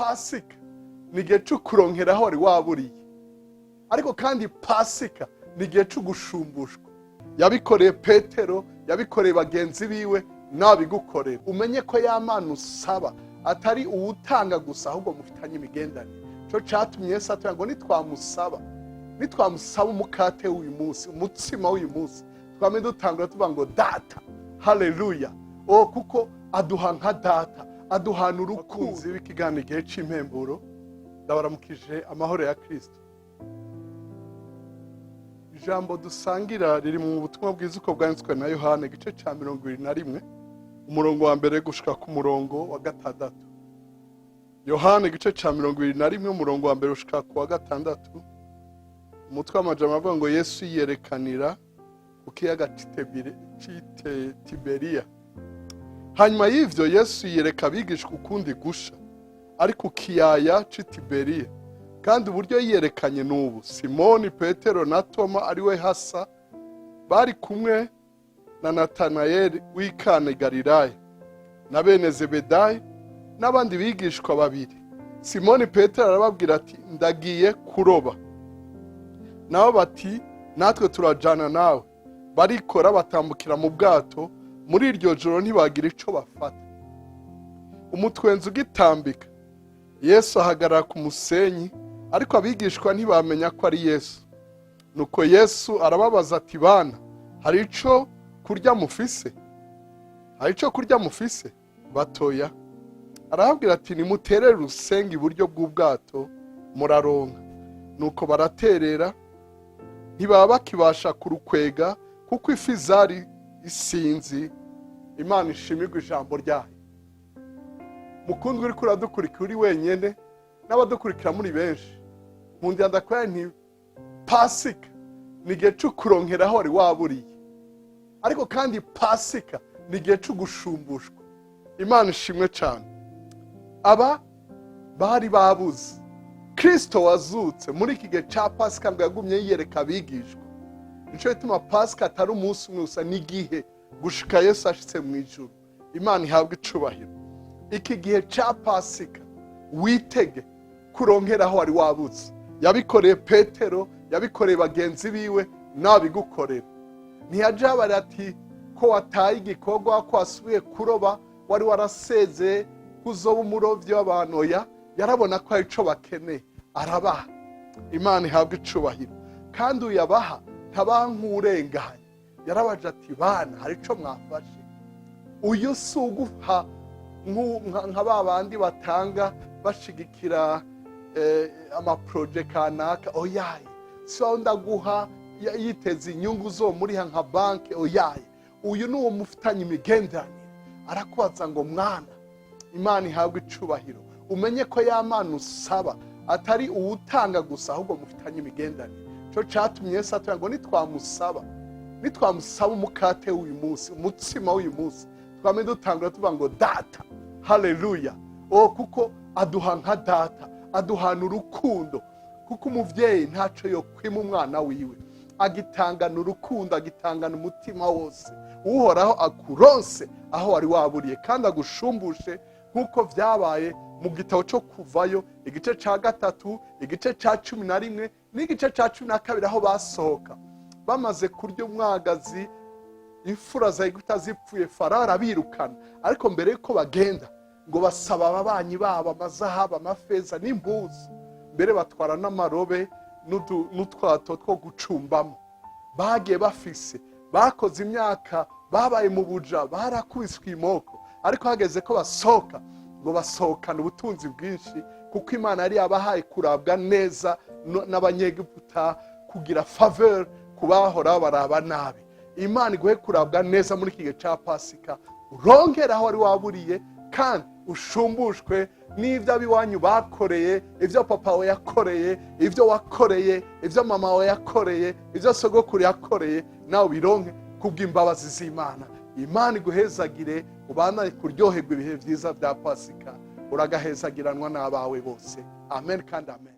Pasika ni igihe cyo kuronkera aho wari waburiye, ariko kandi Pasika ni igihe cyo gushumbushwa. Yabikoreye Petero, yabikoreye bagenzi biwe, nabigukorera. Umenye ko ya mana usaba atari uwutanga gusa, ahubwo mufitanye imigendanire. Cyo cyatumye Yesu atubwira ngo nitwamusaba umukate w'uyu munsi, umutsima w'uyu munsi, twame dutangura tuvuga ngo data, haleluya. Kuko aduha nka data, aduhana urukundo. W'ikiganiro igihe cy'impemburo, ndabaramukije amahoro ya Kristo. Ijambo dusangira riri mu butumwa bwiza uko bwanditswe na Yohana igice cya 21 umurongo wa mbere gushika ku murongo wa gatandatu. Yohana igice cya 21 umurongo wa mbere gushika ku wa gatandatu. Umutwe w'amajambo avuga ngo Yesu yiyerekanira ku kiyaga Tiberiya. Hanyuma y'ivyo Yesu yiyereka abigishwa ukundi gusha ari ku kiyaya Tiberiya. Kandi uburyo yiyerekanye n'ubu, Simoni, Petero na Toma ari we hasa bari kumwe na Natanayeli w'ikana Galilaya na bene Zebedayi n'abandi bigishwa babiri. Simoni Petero arababwira ati ndagiye kuroba, nabo bati natwe turajana nawe. Barikora batambukira mu bwato, muri iryo joro ntibagira ico bafata. Umutwenzi ugitambika, Yesu ahagarara ku musenyi, ariko abigishwa ntibamenya ko ari Yesu. Nuko Yesu arababaza ati bana, hari ico kurya mufise? Hari ico kurya mufise? Batoya. Arahabwira ati nimuterere urusenga iburyo bw'ubwato muraronka. Nuko baraterera, ntibaba bakibasha kurukwega kuko ifi zari isinzi. Imana ishimirwe ijambo ryayo. Mukundwa uri kuradukurikira uri wenyene n'abadukurikira muri benshi, nkundi ndakwaye nti Pasika ni igihe cyo kuronkera aho wari waburiye, ariko kandi Pasika ni igihe cyo gushumbushwa. Imana ishimwe cyane. Aba bari babuze Kristo wazutse muri iki gihe cya Pasika, ngo yagumye yiyereka abigishwa. Nico bituma Pasika atari umunsi umwe gusa, ni igihe gushika Yesu ashitse mu ijuru. Imana ihabwe icubahiro. Iki gihe cya Pasika witege kuronkera aho wari wabuze. Yabikoreye Petero, yabikoreye bagenzi biwe, nabigukorera. Ntiyajabara ati ko wataye igikorwa, ko wasubiye kuroba, wari warasezeye kuzoba umurovyi w'abantu. Oya, yarabona ko ari ico bakeneye, arabaha. Imana ihabwe icubahiro. Kandi uyabaha ntabankurenganye. Yarabaje ati bana, hari ico mwafashe. Uyu si uguha nka babandi batanga bashigikira amaproje kanaka. Oyaye, si wawe ndaguha yiteze inyungu zo muri nka banki. Oyaye, uyu ni uwo mufitanye imigenderanire. Arakubaza ngo mwana, Imana ihabwe icubahiro. Umenye ko ya mana usaba atari uwutanga gusa, ahubwo mufitanye imigenderanire. Cyo cyatumye Yesu atubwira ngo nitwamusaba umukate w'uyu munsi, umutsima w'uyu munsi, twame dutangura tuvuga ngo data, haleluya. Kuko aduha nka data, aduhana urukundo. Kuko umuvyeyi ntaco yo kwima umwana wiwe, agitangana urukundo, agitangana umutima wose. Uhoraho akuronse aho wari waburiye, kandi agushumbushe nkuko vyabaye mu gitabo cyo Kuvayo igice ca 3, igice ca 11 n'igice ca 12, aho basohoka bamaze kurya umwagazi, imfura za Egiputa zipfuye, Farao arabirukana. Ariko mbere yuko bagenda ngo basaba ababanyi babo amazahabu, amafeza n'impuzu, mbere batwara n'amarobe n'utwato two gucumbamo. Bagiye bafise, bakoze imyaka, babaye mu buja, barakubiswe imoko, ariko hageze ko basohoka, ngo basohokana ubutunzi bwinshi, kuko Imana yari yabahaye kurabwa neza n'abanyegiputa, kugira faveur kubahora baraba nabi. Imana iguhe kurabwa neza muri iki gihe cya Pasika, uronkera aho wari waburiye, kandi ushumbushwe n'ivyo abiwanyu bakoreye, ivyo papa we yakoreye, ivyo wakoreye, ivyo mama we yakoreye, ivyo sogokuru yakoreye, nawe bironke kubw'imbabazi z'Imana. Imana iguhezagire, ubana kuryoherwa ibihe vyiza vya Pasika, uragahezagiranwa n'abawe bose. Amen kandi amen.